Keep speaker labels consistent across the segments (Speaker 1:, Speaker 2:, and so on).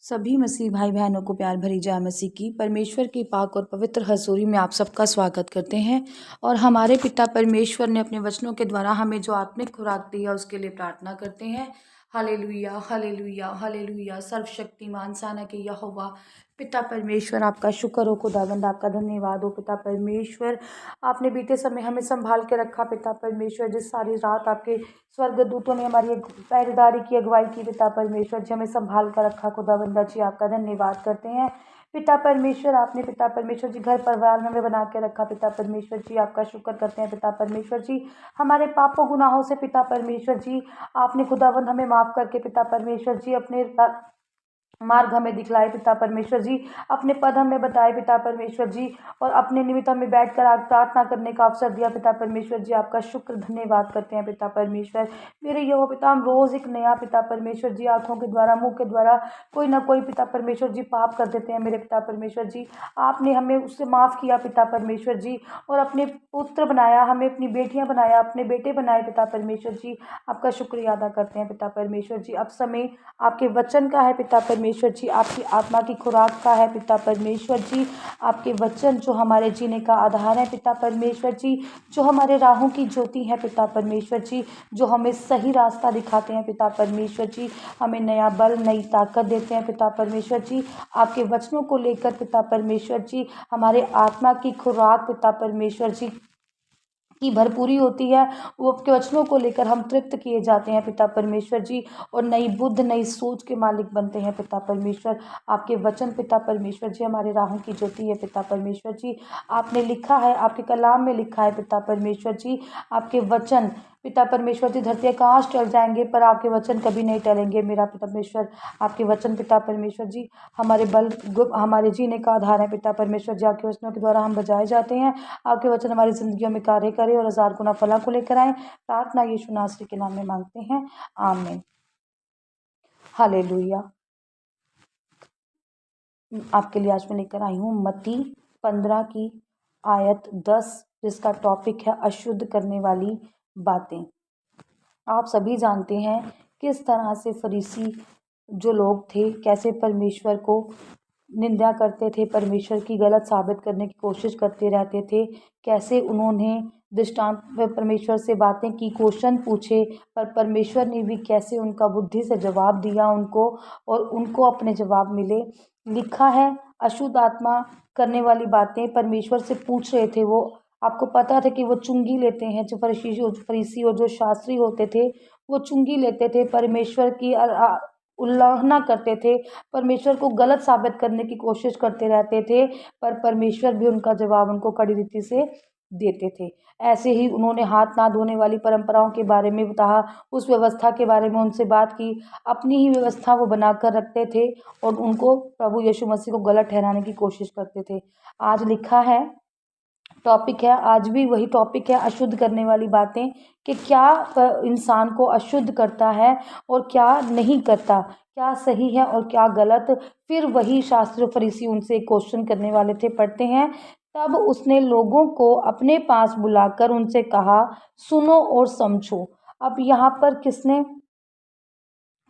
Speaker 1: सभी मसीह भाई बहनों को प्यार भरी जय मसीह की। परमेश्वर की पाक और पवित्र हजूरी में आप सबका स्वागत करते हैं और हमारे पिता परमेश्वर ने अपने वचनों के द्वारा हमें जो आत्मिक खुराक दी है उसके लिए प्रार्थना करते हैं। Hallelujah hallelujah hallelujah. सर्वशक्तिमान साना के यहोवा पिता परमेश्वर, आपका शुक्र हो खुदावंद, आपका धन्यवाद हो पिता परमेश्वर। आपने बीते समय हमें संभाल के रखा पिता परमेश्वर। जिस सारी रात आपके स्वर्गदूतों ने हमारी पहरेदारी की, अगुवाई की पिता परमेश्वर जी, हमें संभाल कर रखा खुदावंदा जी, आपका धन्यवाद करते हैं पिता परमेश्वर। आपने पिता परमेश्वर जी घर परिवार में हमें बना के रखा पिता परमेश्वर जी, आपका शुक्र करते हैं पिता परमेश्वर जी। हमारे पापों गुनाहों से पिता परमेश्वर जी आपने खुदावंद हमें माफ करके पिता परमेश्वर जी अपने मार्ग हमें दिखलाए पिता परमेश्वर जी, अपने पद हमें बताए पिता परमेश्वर जी, और अपने निमित्त हमें बैठकर आज प्रार्थना करने का अवसर दिया पिता परमेश्वर जी, आपका शुक्र धन्यवाद करते हैं पिता परमेश्वर। मेरे यहो पिता, हम रोज एक नया पिता परमेश्वर जी आंखों के द्वारा, मुंह के द्वारा कोई ना कोई पिता परमेश्वर जी पाप कर देते हैं मेरे पिता परमेश्वर जी। आपने हमें उससे माफ किया पिता परमेश्वर जी, और अपने पुत्र बनाया, हमें अपनी बेटियां बनाया, अपने बेटे बनाए पिता परमेश्वर जी, आपका शुक्रिया अदा करते हैं पिता परमेश्वर जी। अब समय आपके वचन का है पिता परमेश्वर जी, आपकी आत्मा की खुराक का है पिता परमेश्वर जी। आपके वचन जो हमारे जीने का आधार है पिता परमेश्वर जी, जो हमारे राहों की ज्योति है पिता परमेश्वर जी, जो हमें सही रास्ता दिखाते हैं पिता परमेश्वर जी, हमें नया बल, नई ताकत देते हैं पिता परमेश्वर जी। आपके वचनों को लेकर पिता परमेश्वर जी हमारे आत्मा की खुराक पिता परमेश्वर जी की भरपूरी होती है। वो आपके वचनों को लेकर हम तृप्त किए जाते हैं पिता परमेश्वर जी, और नई बुद्ध, नई सोच के मालिक बनते हैं पिता परमेश्वर। आपके वचन पिता परमेश्वर जी हमारे राहों की ज्योति है पिता परमेश्वर जी। आपने लिखा है, आपके कलाम में लिखा है पिता परमेश्वर जी, आपके वचन पिता परमेश्वर जी धरती आकाश टल जाएंगे पर आपके वचन कभी नहीं टलेंगे मेरा पिता परमेश्वर। आपके वचन पिता परमेश्वर जी हमारे बल, हमारे जीने का आधार है पिता परमेश्वर जी। आपके वचनों के द्वारा हम बचाए जाते हैं। आपके वचन हमारी जिंदगियों में कार्य करें और 1000 गुना फला को लेकर आए। प्रार्थना यीशु नासरी के नाम में मांगते हैं, आमीन। हालेलुया। आपके लिए आज मैं लेकर आई हूँ मत्ती 15 की आयत 10, जिसका टॉपिक है अशुद्ध करने वाली बातें। आप सभी जानते हैं किस तरह से फरीसी जो लोग थे कैसे परमेश्वर को निंदा करते थे, परमेश्वर की गलत साबित करने की कोशिश करते रहते थे। कैसे उन्होंने दृष्टांत परमेश्वर से बातें की, क्वेश्चन पूछे, पर परमेश्वर ने भी कैसे उनका बुद्धि से जवाब दिया उनको, और उनको अपने जवाब मिले। लिखा है अशुद्ध आत्मा करने वाली बातें परमेश्वर से पूछ रहे थे वो। आपको पता था कि वो चुंगी लेते हैं, जो फरीसी और जो शास्त्री होते थे वो चुंगी लेते थे, परमेश्वर की उल्लंघना करते थे, परमेश्वर को गलत साबित करने की कोशिश करते रहते थे, पर परमेश्वर भी उनका जवाब उनको कड़ी रीति से देते थे। ऐसे ही उन्होंने हाथ ना धोने वाली परंपराओं के बारे में बताया, उस व्यवस्था के बारे में उनसे बात की। अपनी ही व्यवस्था वो बनाकर रखते थे और उनको प्रभु यीशु मसीह को गलत ठहराने की कोशिश करते थे। आज लिखा है टॉपिक है, आज भी वही टॉपिक है, अशुद्ध करने वाली बातें, कि क्या इंसान को अशुद्ध करता है और क्या नहीं करता, क्या सही है और क्या गलत। फिर वही शास्त्री फरीसी उनसे क्वेश्चन करने वाले थे, पढ़ते हैं। तब उसने लोगों को अपने पास बुलाकर उनसे कहा, सुनो और समझो। अब यहाँ पर किसने,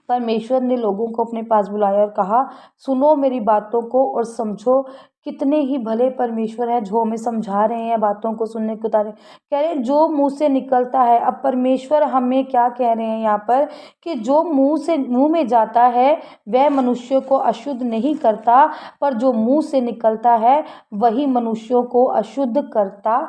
Speaker 1: परमेश्वर ने लोगों को अपने पास बुलाया और कहा, सुनो मेरी बातों को और समझो। कितने ही भले परमेश्वर हैं जो हमें समझा रहे हैं, बातों को सुनने को उतारे, कह रहे हैं जो मुंह से निकलता है। अब परमेश्वर हमें क्या कह रहे हैं यहाँ पर, कि जो मुंह में जाता है वह मनुष्य को अशुद्ध नहीं करता, पर जो मुंह से निकलता है वही मनुष्यों को अशुद्ध करता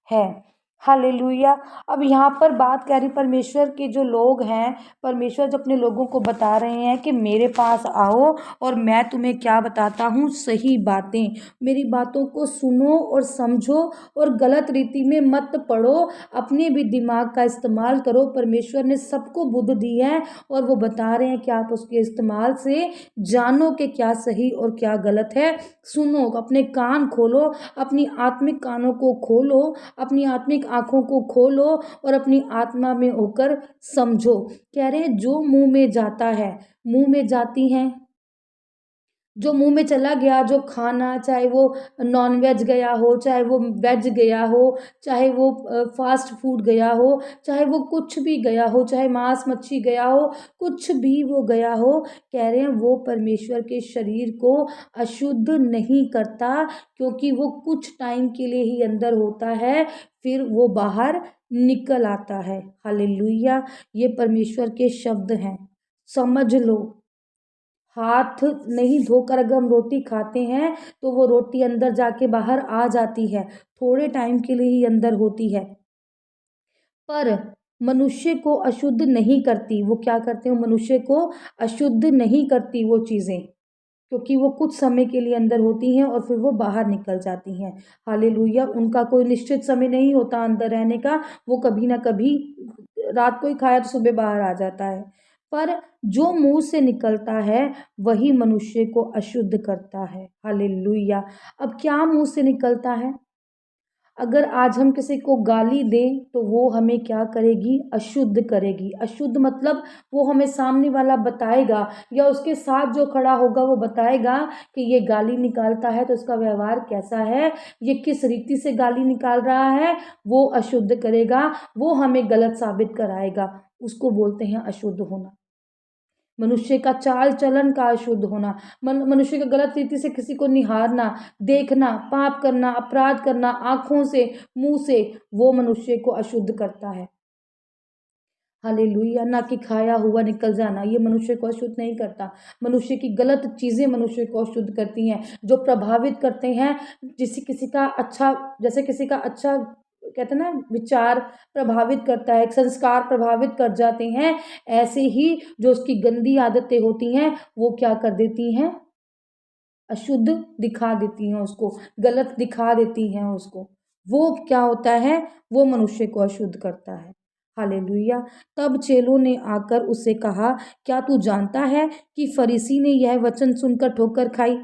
Speaker 1: है। हालेलुया। अब यहाँ पर बात कह रही, परमेश्वर के जो लोग हैं, परमेश्वर जो अपने लोगों को बता रहे हैं कि मेरे पास आओ और मैं तुम्हें क्या बताता हूँ, सही बातें। मेरी बातों को सुनो और समझो और गलत रीति में मत पढ़ो, अपने भी दिमाग का इस्तेमाल करो। परमेश्वर ने सबको बुद्धि दी है और वो बता रहे हैं कि आप उसके इस्तेमाल से जानो कि क्या सही और क्या गलत है। सुनो, अपने कान खोलो, अपनी आत्मिक कानों को खोलो, अपनी आत्मिक आंखों को खोलो और अपनी आत्मा में होकर समझो। कह रहे हैं जो मुंह में जाता है, मुंह में जाती हैं जो मुंह में चला गया, जो खाना, चाहे वो नॉन वेज गया हो, चाहे वो वेज गया हो, चाहे वो फास्ट फूड गया हो, चाहे वो कुछ भी गया हो, चाहे मांस मच्छी गया हो, कुछ भी वो गया हो, कह रहे हैं वो परमेश्वर के शरीर को अशुद्ध नहीं करता, क्योंकि वो कुछ टाइम के लिए ही अंदर होता है, फिर वो बाहर निकल आता है। हालेलुया। ये परमेश्वर के शब्द हैं, समझ लो। हाथ नहीं धोकर अगर हम रोटी खाते हैं तो वो रोटी अंदर जाके बाहर आ जाती है, थोड़े टाइम के लिए ही अंदर होती है, पर मनुष्य को अशुद्ध नहीं करती। वो क्या करते हैं, मनुष्य को अशुद्ध नहीं करती वो चीज़ें, क्योंकि वो कुछ समय के लिए अंदर होती हैं और फिर वो बाहर निकल जाती हैं। हालेलुया। उनका कोई निश्चित समय नहीं होता अंदर रहने का, वो कभी ना कभी रात को ही खाया तो सुबह बाहर आ जाता है। पर जो मुंह से निकलता है वही मनुष्य को अशुद्ध करता है। हालेलुया। अब क्या मुंह से निकलता है? अगर आज हम किसी को गाली दें तो वो हमें क्या करेगी, अशुद्ध करेगी। अशुद्ध मतलब वो हमें सामने वाला बताएगा, या उसके साथ जो खड़ा होगा वो बताएगा कि ये गाली निकालता है तो इसका व्यवहार कैसा है, ये किस रीति से गाली निकाल रहा है, वो अशुद्ध करेगा, वो हमें गलत साबित कराएगा। उसको बोलते हैं अशुद्ध होना। मनुष्य का चाल चलन का अशुद्ध होना, मनुष्य का गलत रीति से किसी को निहारना, देखना, पाप करना, अपराध करना, आंखों से, मुंह से, वो मनुष्य को अशुद्ध करता है। हालेलुया। ना कि खाया हुआ निकल जाना, ये मनुष्य को अशुद्ध नहीं करता। मनुष्य की गलत चीज़ें मनुष्य को अशुद्ध करती हैं, जो प्रभावित करते हैं। किसी का अच्छा, जैसे किसी का अच्छा कहते हैं ना विचार प्रभावित करता है, संस्कार प्रभावित कर जाते हैं, ऐसे ही जो उसकी गंदी आदतें होती हैं वो क्या कर देती हैं, अशुद्ध दिखा देती हैं उसको, गलत दिखा देती हैं उसको। वो क्या होता है, वो मनुष्य को अशुद्ध करता है। हालेलुया। तब चेलों ने आकर उससे कहा, क्या तू जानता है कि फरीसी ने यह वचन सुनकर ठोकर खाई?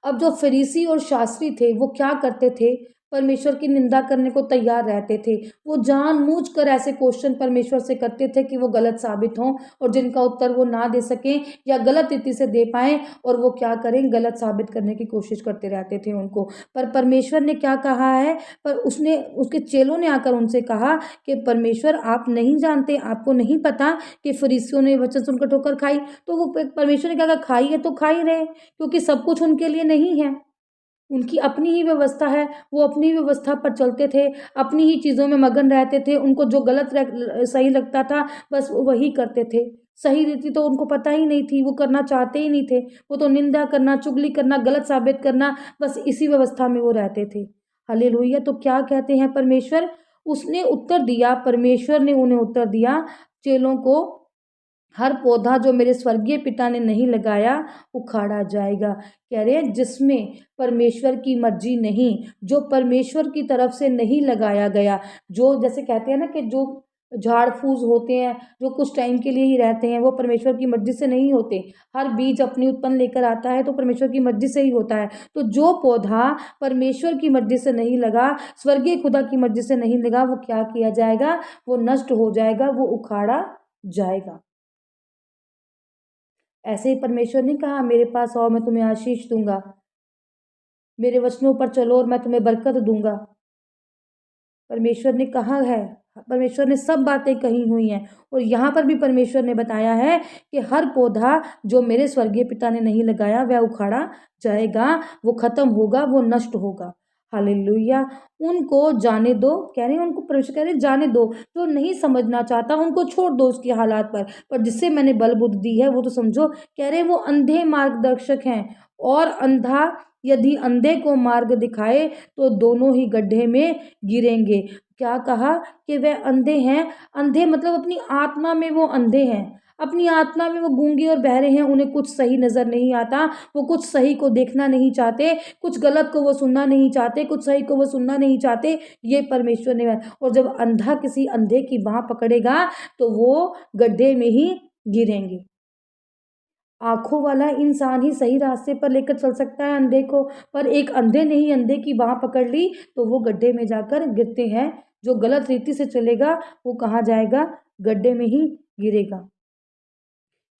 Speaker 1: अब जो फरीसी और शास्त्री थे वो क्या करते थे, परमेश्वर की निंदा करने को तैयार रहते थे। वो जानबूझकर ऐसे क्वेश्चन परमेश्वर से करते थे कि वो गलत साबित हों, और जिनका उत्तर वो ना दे सकें या गलत रीति से दे पाएँ, और वो क्या करें, गलत साबित करने की कोशिश करते रहते थे उनको। पर परमेश्वर ने क्या कहा है, पर उसने, उसके चेलों ने आकर उनसे कहा कि परमेश्वर आप नहीं जानते, आपको नहीं पता कि फरीसियों ने वचन सुनकर ठोकर खाई? तो वो परमेश्वर ने क्या कहा, खाई है तो खा ही रहे, क्योंकि सब कुछ उनके लिए नहीं है। उनकी अपनी ही व्यवस्था है, वो अपनी व्यवस्था पर चलते थे, अपनी ही चीज़ों में मगन रहते थे, उनको जो गलत सही लगता था बस वो वही करते थे। सही रीति तो उनको पता ही नहीं थी, वो करना चाहते ही नहीं थे। वो तो निंदा करना, चुगली करना, गलत साबित करना, बस इसी व्यवस्था में वो रहते थे। हालेलुया। तो क्या कहते हैं परमेश्वर, उसने उत्तर दिया, परमेश्वर ने उन्हें उत्तर दिया चेलों को, हर पौधा जो मेरे स्वर्गीय पिता ने नहीं लगाया उखाड़ा जाएगा। कह रहे हैं जिसमें परमेश्वर की मर्जी नहीं, जो परमेश्वर की तरफ से नहीं लगाया गया, जो जैसे कहते हैं ना कि जो झाड़ फूस होते हैं, जो कुछ टाइम के लिए ही रहते हैं, वो परमेश्वर की मर्जी से नहीं होते। हर बीज अपनी उत्पन्न लेकर आता है तो परमेश्वर की मर्जी से ही होता है। तो जो पौधा परमेश्वर की मर्जी से नहीं लगा, स्वर्गीय खुदा की मर्जी से नहीं लगा, वो क्या किया जाएगा, वो नष्ट हो जाएगा, वो उखाड़ा जाएगा। ऐसे ही परमेश्वर ने कहा, मेरे पास आओ मैं तुम्हें आशीष दूंगा, मेरे वचनों पर चलो और मैं तुम्हें बरकत दूंगा। परमेश्वर ने कहा है, परमेश्वर ने सब बातें कही हुई हैं, और यहाँ पर भी परमेश्वर ने बताया है कि हर पौधा जो मेरे स्वर्गीय पिता ने नहीं लगाया वह उखाड़ा जाएगा, वो खत्म होगा, वो नष्ट होगा। हालेलुया। उनको जाने दो, कह रहे हैं उनको, परमेश्वर कह रहे हैं जाने दो, जो नहीं समझना चाहता उनको छोड़ दो उसके हालात पर जिससे मैंने बल बुद्धि दी है वो तो समझो। कह रहे हैं वो अंधे मार्गदर्शक हैं, और अंधा यदि अंधे को मार्ग दिखाए तो दोनों ही गड्ढे में गिरेंगे। क्या कहा कि वह अंधे हैं, अंधे मतलब अपनी आत्मा में वो अंधे हैं, अपनी आत्मा में वो गूंगे और बहरे हैं, उन्हें कुछ सही नज़र नहीं आता, वो कुछ सही को देखना नहीं चाहते, कुछ गलत को वो सुनना नहीं चाहते, कुछ सही को वो सुनना नहीं चाहते। ये परमेश्वर ने, और जब अंधा किसी अंधे की बाँह पकड़ेगा तो वो गड्ढे में ही गिरेंगे। आँखों वाला इंसान ही सही रास्ते पर लेकर चल सकता है अंधे को, पर एक अंधे ने ही अंधे की बाँह पकड़ ली तो वो गड्ढे में जाकर गिरते हैं। जो गलत रीति से चलेगा वो कहाँ जाएगा, गड्ढे में ही गिरेगा।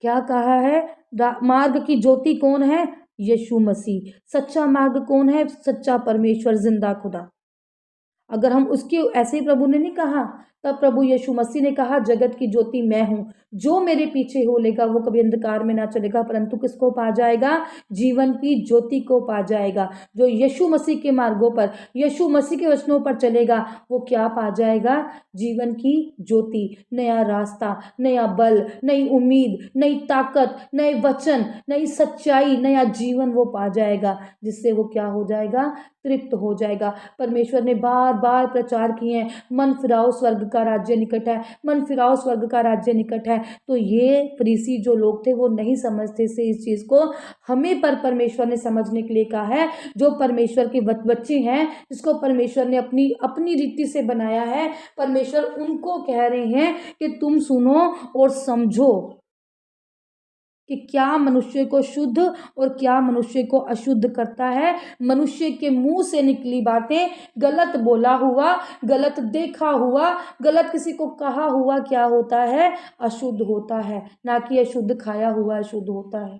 Speaker 1: क्या कहा है? मार्ग की ज्योति कौन है? यीशु मसीह। सच्चा मार्ग कौन है? सच्चा परमेश्वर, जिंदा खुदा। अगर हम उसके, ऐसे ही प्रभु ने नहीं कहा, तब प्रभु यीशु मसीह ने कहा जगत की ज्योति मैं हूं, जो मेरे पीछे हो लेगा वो कभी अंधकार में ना चलेगा परंतु किसको पा जाएगा? जीवन की ज्योति को पा जाएगा। जो यीशु मसीह के मार्गों पर, यीशु मसीह के वचनों पर चलेगा वो क्या पा जाएगा? जीवन की ज्योति, नया रास्ता, नया बल, नई उम्मीद, नई ताकत, नए वचन, नई सच्चाई, नया जीवन वो पा जाएगा, जिससे वो क्या हो जाएगा? तृप्त हो जाएगा। परमेश्वर ने बार बार प्रचार किए हैं, मन फिराओ स्वर्ग का राज्य निकट है, मन फिराओ स्वर्ग का राज्य निकट है। तो ये फरीसी जो लोग थे वो नहीं समझते से इस चीज को, हमें पर परमेश्वर ने समझने के लिए कहा है। जो परमेश्वर के बच्चे हैं, जिसको परमेश्वर ने अपनी अपनी रीति से बनाया है, परमेश्वर उनको कह रहे हैं कि तुम सुनो और समझो कि क्या मनुष्य को शुद्ध और क्या मनुष्य को अशुद्ध करता है। मनुष्य के मुंह से निकली बातें, गलत बोला हुआ, गलत देखा हुआ, गलत किसी को कहा हुआ क्या होता है? अशुद्ध होता है, ना कि अशुद्ध खाया हुआ अशुद्ध होता है।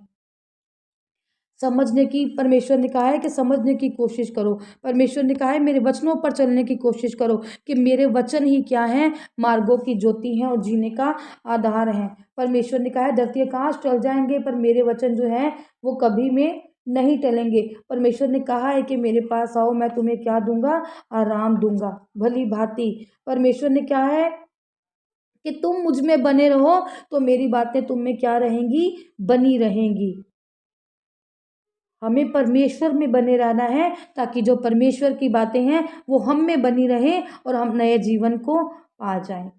Speaker 1: समझने की, परमेश्वर ने कहा है कि समझने की कोशिश करो। परमेश्वर ने कहा है मेरे वचनों पर चलने की कोशिश करो, कि मेरे वचन ही क्या हैं? मार्गों की ज्योति हैं और जीने का आधार हैं। परमेश्वर ने कहा है धरती आकाश टल जाएंगे पर मेरे वचन जो हैं वो कभी में नहीं टलेंगे। परमेश्वर ने कहा है कि मेरे पास आओ, मैं तुम्हें क्या दूंगा? आराम दूंगा, भली भांति। परमेश्वर ने कहा है कि तुम मुझ में बने रहो तो मेरी बातें तुम में क्या रहेंगी? बनी रहेंगी। हमें परमेश्वर में बने रहना है ताकि जो परमेश्वर की बातें हैं वो हम में बनी रहें और हम नए जीवन को पा जाएं।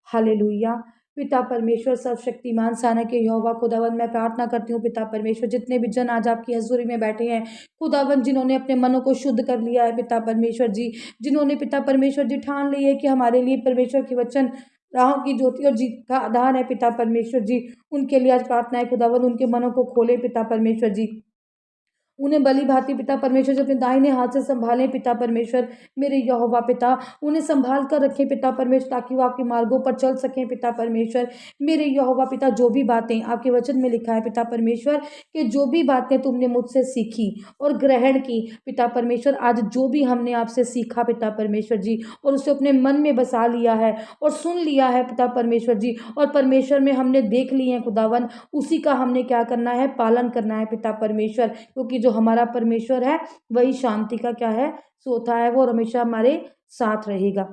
Speaker 1: हालेलुया। पिता परमेश्वर सर्वशक्तिमान साना के यहोवा खुदावन, मैं प्रार्थना करती हूँ पिता परमेश्वर, जितने भी जन आज आपकी हजूरी में बैठे हैं खुदावन, जिन्होंने अपने मनों को शुद्ध कर लिया है पिता परमेश्वर जी, जिन्होंने पिता परमेश्वर जी ठान ली है कि हमारे लिए परमेश्वर के वचन राहों की ज्योति और जीत का आधार है पिता परमेश्वर जी, उनके लिए आज प्रार्थना है खुदावन, उनके मनों को खोले पिता परमेश्वर जी, उन्हें भली भांति पिता परमेश्वर जो अपने दाहिने हाथ से संभालें पिता परमेश्वर, मेरे यहोवा पिता, उन्हें संभाल कर रखें पिता परमेश्वर, ताकि वो आपके मार्गों पर चल सकें पिता परमेश्वर, मेरे यहोवा पिता। जो भी बातें आपके वचन में लिखा है पिता परमेश्वर, कि जो भी बातें तुमने मुझसे सीखी और ग्रहण की पिता परमेश्वर, आज जो भी हमने आपसे सीखा पिता परमेश्वर जी और उसे अपने मन में बसा लिया है और सुन लिया है पिता परमेश्वर जी, और परमेश्वर में हमने देख लिए हैं खुदावन, उसी का हमने क्या करना है? पालन करना है पिता परमेश्वर, क्योंकि जो हमारा परमेश्वर है वही शांति का क्या है? सोता है वो, और हमेशा हमारे साथ रहेगा।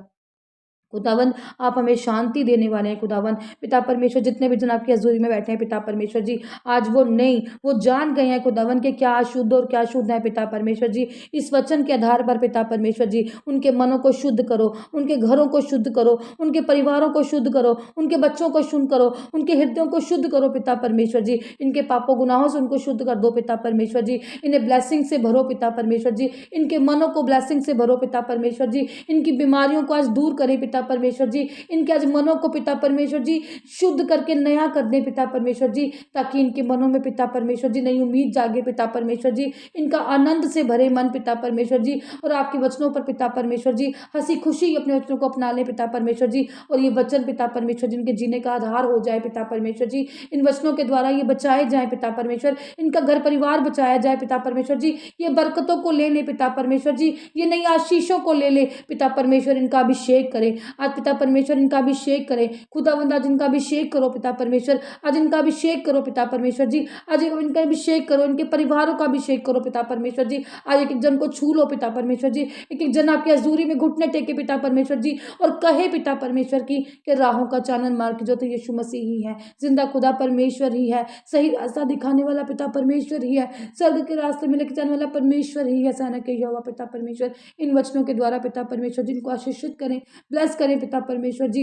Speaker 1: खुदावन आप हमें शांति देने वाले हैं खुदावन पिता परमेश्वर, जितने भी जन आपकी हजूरी में बैठे हैं पिता परमेश्वर जी, आज वो नहीं, वो जान गए हैं खुदावन के क्या शुद्ध और क्या शुद्ध है पिता परमेश्वर जी। इस वचन के आधार पर पिता परमेश्वर जी उनके मनों को शुद्ध करो, उनके घरों को शुद्ध करो, उनके परिवारों को शुद्ध करो, उनके बच्चों को शुद्ध करो, उनके हृदयों को शुद्ध करो पिता परमेश्वर जी, इनके पापों गुनाहों से उनको शुद्ध कर दो पिता परमेश्वर जी, इन्हें ब्लेसिंग से भरो पिता परमेश्वर जी, इनके मनों को ब्लेसिंग से भरो पिता परमेश्वर जी, इनकी बीमारियों को आज दूर करें पिता परमेश्वर जी, इनके आज मनों को पिता परमेश्वर जी शुद्ध करके नया कर दें पिता परमेश्वर जी, ताकि इनके मनों में पिता परमेश्वर जी नई उम्मीद जागे पिता परमेश्वर जी, इनका आनंद से भरे मन पिता परमेश्वर जी, और आपके वचनों पर पिता परमेश्वर जी हंसी खुशी अपने वचनों को अपना ले पिता परमेश्वर जी, और ये वचन पिता परमेश्वर जी इनके जीने का आधार हो जाए पिता परमेश्वर जी, इन वचनों के द्वारा ये बचाए जाए पिता परमेश्वर, इनका घर परिवार बचाया जाए पिता परमेश्वर जी, ये बरकतों को ले ले पिता परमेश्वर जी, ये नई आशीषों को ले ले पिता परमेश्वर, इनका अभिषेक करें आज पिता परमेश्वर, इनका अभिषेक करें खुदावंद, आज इनका अभिषेक करो पिता परमेश्वर, आज इनका अभिषेक करो पिता परमेश्वर जी, आज इनका अभिषेक करो, इनके परिवारों का अभिषेक करो पिता परमेश्वर जी, आज एक एक जन को छू लो पिता परमेश्वर जी, एक एक जन आपकी हजूरी में घुटने टेके पिता परमेश्वर जी, और कहे पिता परमेश्वर की कि राहों का चानन मार्ग जो तो यीशु मसीह ही है, जिंदा खुदा परमेश्वर ही है, सही रास्ता दिखाने वाला पिता परमेश्वर ही है, स्वर्ग के रास्ते में लेके जाने वाला परमेश्वर ही है, सेना के यहोवा पिता परमेश्वर, इन वचनों के द्वारा पिता परमेश्वर जी इनको आशीषित करें, ब्लेस करें पिता परमेश्वर जी,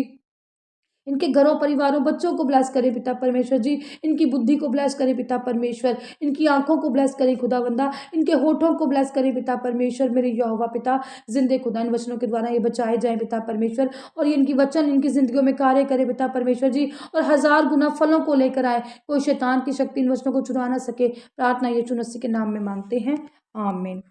Speaker 1: इनके घरों परिवारों बच्चों को ब्लेस करें पिता परमेश्वर जी, इनकी बुद्धि को ब्लेस करें पिता परमेश्वर, इनकी आंखों को ब्लेस करें खुदावंदा, इनके होठों को ब्लेस करें पिता परमेश्वर, मेरे यहोवा पिता जिंदे खुदा, इन वचनों के द्वारा ये बचाए जाएं पिता परमेश्वर, और ये इनकी वचन इनकी जिंदगियों में कार्य करे पिता परमेश्वर जी, और 1000 गुना फलों को लेकर आए, कोई शैतान की शक्ति इन वचनों को चुरा ना सके। प्रार्थना यीशु मसीह के नाम में मांगते हैं, आमीन।